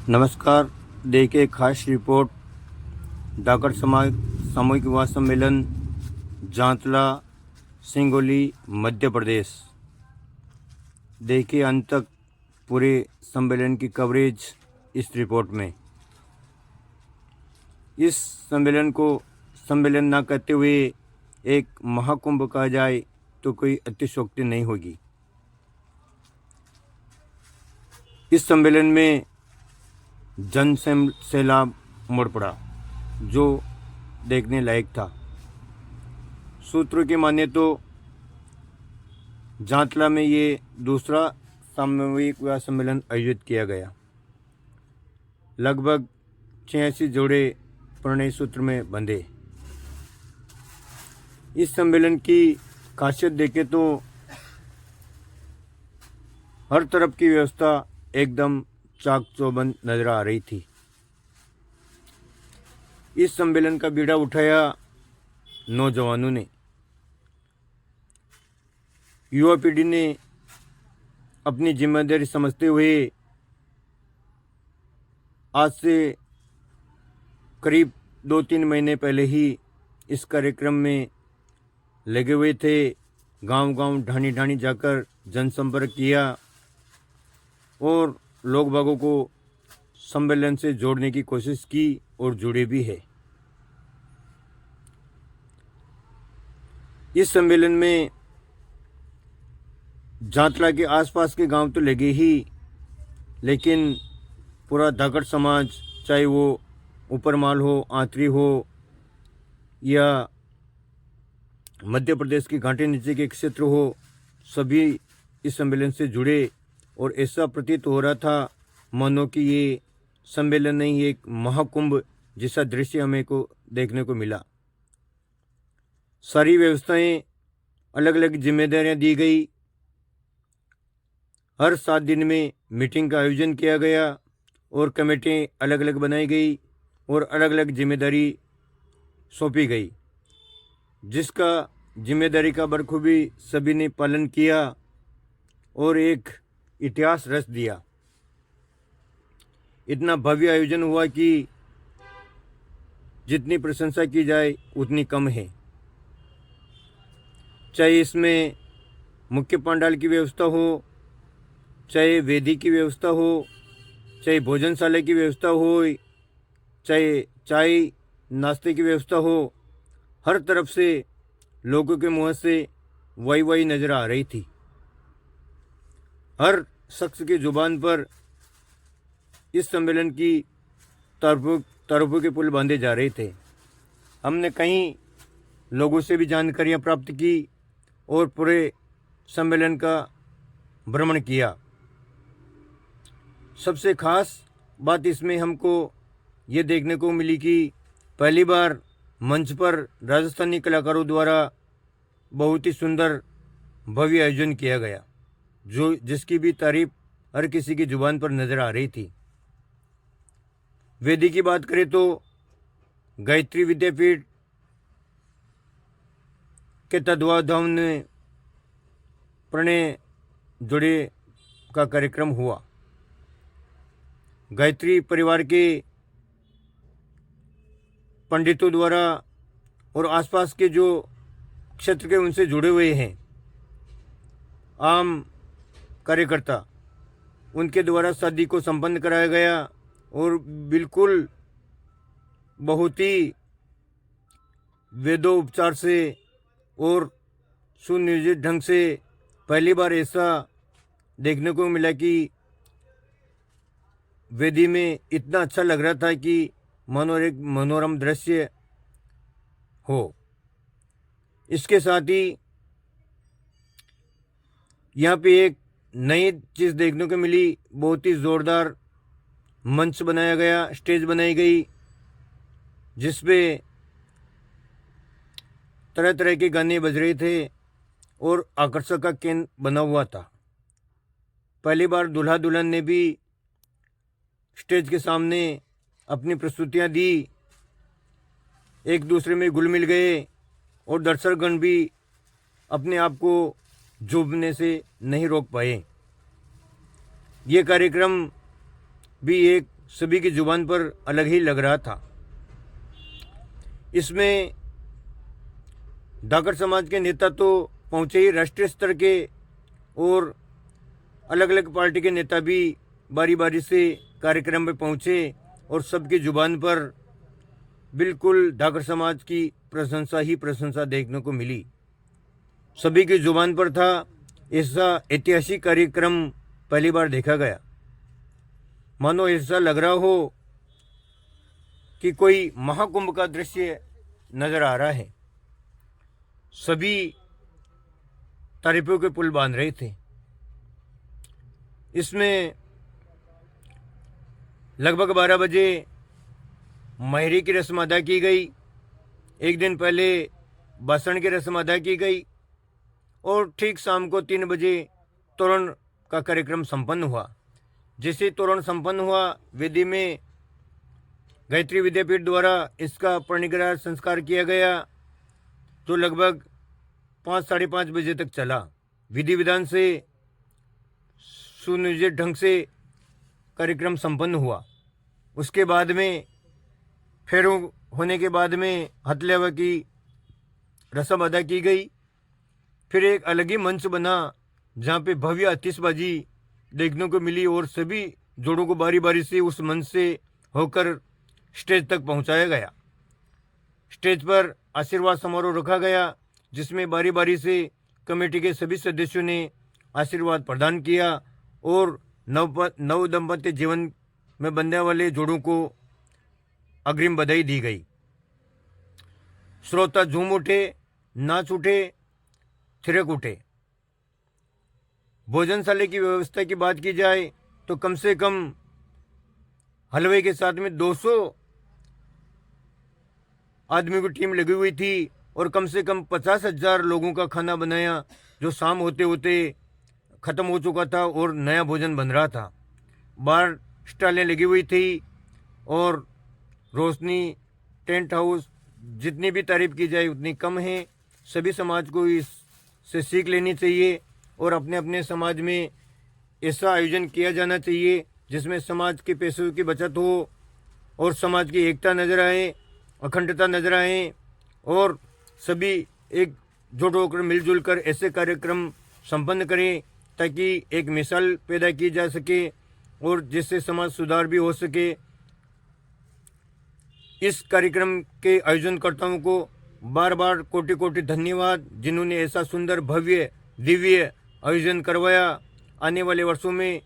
नमस्कार। देखिए खास रिपोर्ट डाकर समाज सामूहिक विवाह सम्मेलन जांतला सिंगोली मध्य प्रदेश। देखिए अंत तक पूरे सम्मेलन की कवरेज इस रिपोर्ट में। इस सम्मेलन को सम्मेलन ना कहते हुए एक महाकुंभ कहा जाए तो कोई अतिशयोक्ति नहीं होगी। इस सम्मेलन में जन सैलाब उमड़ पड़ा जो देखने लायक था। सूत्रों की माने तो जांतला में ये दूसरा सामूहिक विवाह सम्मेलन आयोजित किया गया। लगभग 86 जोड़े प्रणय सूत्र में बंधे। इस सम्मेलन की खासियत देखें तो हर तरफ की व्यवस्था एकदम चाक चौबंद नजर आ रही थी। इस सम्मेलन का बीड़ा उठाया नौजवानों ने। युवा पीढ़ी ने अपनी जिम्मेदारी समझते हुए आज से करीब 2-3 महीने पहले ही इस कार्यक्रम में लगे हुए थे। गांव-गांव ढाणी-ढाणी जाकर जनसंपर्क किया और लोग बागों को सम्मेलन से जोड़ने की कोशिश की और जुड़े भी है। इस सम्मेलन में जांतला के आसपास के गांव तो लगे ही, लेकिन पूरा धाकड़ समाज, चाहे वो ऊपरमाल हो, आंतरी हो या मध्य प्रदेश की घाटी नीचे के क्षेत्र हो, सभी इस सम्मेलन से जुड़े। और ऐसा प्रतीत हो रहा था मानो कि ये सम्मेलन नहीं, एक महाकुंभ जैसा दृश्य हमें को देखने को मिला। सारी व्यवस्थाएं, अलग अलग जिम्मेदारियां दी गई। हर 7 दिन में मीटिंग का आयोजन किया गया और कमेटियां अलग अलग बनाई गई और अलग अलग जिम्मेदारी सौंपी गई, जिसका जिम्मेदारी का बखूबी सभी ने पालन किया और एक इतिहास रच दिया। इतना भव्य आयोजन हुआ कि जितनी प्रशंसा की जाए उतनी कम है। चाहे इसमें मुख्य पंडाल की व्यवस्था हो, चाहे वेदी की व्यवस्था हो, चाहे भोजनशाला की व्यवस्था हो, चाहे चाय नाश्ते की व्यवस्था हो, हर तरफ से लोगों के मुंह से वाई नजर आ रही थी। हर शख्स की जुबान पर इस सम्मेलन की तारीफों के पुल बांधे जा रहे थे। हमने कई लोगों से भी जानकारियां प्राप्त की और पूरे सम्मेलन का भ्रमण किया। सबसे खास बात इसमें हमको ये देखने को मिली कि पहली बार मंच पर राजस्थानी कलाकारों द्वारा बहुत ही सुंदर भव्य आयोजन किया गया, जो जिसकी भी तारीफ हर किसी की जुबान पर नजर आ रही थी। वेदी की बात करें तो गायत्री विद्यापीठ के तत्वावधान में प्रणय जोड़े का कार्यक्रम हुआ। गायत्री परिवार के पंडितों द्वारा और आसपास के जो क्षेत्र के उनसे जुड़े हुए हैं आम कार्यकर्ता, उनके द्वारा शादी को संपन्न कराया गया और बिल्कुल बहुत ही वेदोपचार से और सुनियोजित ढंग से पहली बार ऐसा देखने को मिला कि वेदी में इतना अच्छा लग रहा था कि मानो एक मनोरम दृश्य हो। इसके साथ ही यहाँ पे एक नई चीज़ देखने को मिली। बहुत ही ज़ोरदार मंच बनाया गया, स्टेज बनाई गई, जिसपे तरह तरह के गाने बज रहे थे और आकर्षक का केंद्र बना हुआ था। पहली बार दूल्हा दुल्हन ने भी स्टेज के सामने अपनी प्रस्तुतियां दी, एक दूसरे में घुल मिल गए और दर्शकगण भी अपने आप को झूमने से नहीं रोक पाए। ये कार्यक्रम भी एक सभी की जुबान पर अलग ही लग रहा था। इसमें धाकड़ समाज के नेता तो पहुँचे ही, राष्ट्रीय स्तर के और अलग अलग पार्टी के नेता भी बारी बारी से कार्यक्रम में पहुँचे और सबकी जुबान पर बिल्कुल धाकड़ समाज की प्रशंसा ही प्रशंसा देखने को मिली। सभी की जुबान पर था, ऐसा ऐतिहासिक कार्यक्रम पहली बार देखा गया। मानो ऐसा लग रहा हो कि कोई महाकुंभ का दृश्य नजर आ रहा है। सभी तारीफों के पुल बांध रहे थे। इसमें लगभग 12 बजे महरी की रस्म अदा की गई। एक दिन पहले भाषण की रस्म अदा की गई और ठीक शाम को 3 बजे तोरण का कार्यक्रम संपन्न हुआ। जैसे तोरण संपन्न हुआ, वेदी में गायत्री विद्यापीठ द्वारा इसका परिग्रह संस्कार किया गया, जो लगभग 5 साढ़े 5 बजे तक चला। विधि विधान से सुनियोजित ढंग से कार्यक्रम संपन्न हुआ। उसके बाद में फेरों होने के बाद में हथल्यावा की रस्म अदा की गई। फिर एक अलग ही मंच बना जहाँ पे भव्य आतिशबाजी देखने को मिली और सभी जोड़ों को बारी बारी से उस मंच से होकर स्टेज तक पहुँचाया गया। स्टेज पर आशीर्वाद समारोह रखा गया, जिसमें बारी बारी से कमेटी के सभी सदस्यों ने आशीर्वाद प्रदान किया और नव दंपत्ति जीवन में बनने वाले जोड़ों को अग्रिम बधाई दी गई। श्रोता झूम उठे, नाच उठे, थिरक उठे। भोजनशाला की व्यवस्था की बात की जाए तो कम से कम हलवे के साथ में 200 आदमी की टीम लगी हुई थी और कम से कम 50,000 लोगों का खाना बनाया, जो शाम होते होते ख़त्म हो चुका था और नया भोजन बन रहा था। बाहर स्टॉलें लगी हुई थी और रोशनी, टेंट हाउस, जितनी भी तारीफ की जाए उतनी कम है। सभी समाज को इससे सीख लेनी चाहिए और अपने अपने समाज में ऐसा आयोजन किया जाना चाहिए जिसमें समाज के पैसों की बचत हो और समाज की एकता नजर आए, अखंडता नजर आए और सभी एकजुट होकर मिलजुल कर ऐसे कार्यक्रम संपन्न करें ताकि एक मिसाल पैदा की जा सके और जिससे समाज सुधार भी हो सके। इस कार्यक्रम के आयोजनकर्ताओं को बार बार कोटि कोटि धन्यवाद, जिन्होंने ऐसा सुंदर भव्य दिव्य आयोजन करवाया। आने वाले वर्षों में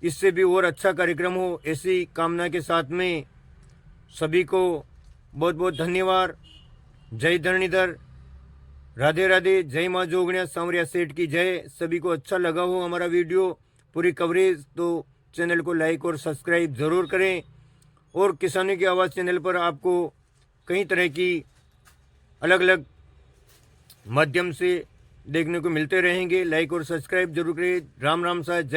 इससे भी और अच्छा कार्यक्रम हो, ऐसी कामना के साथ में सभी को बहुत बहुत धन्यवाद। जय धरणीधर, राधे राधे, जय माँ जोगणिया सांवरिया सेठ की जय। सभी को अच्छा लगा हो हमारा वीडियो, पूरी कवरेज, तो चैनल को लाइक और सब्सक्राइब ज़रूर करें। और किसानों की आवाज़ चैनल पर आपको कई तरह की अलग अलग माध्यम से देखने को मिलते रहेंगे। लाइक और सब्सक्राइब जरूर करें। राम राम सा, जय।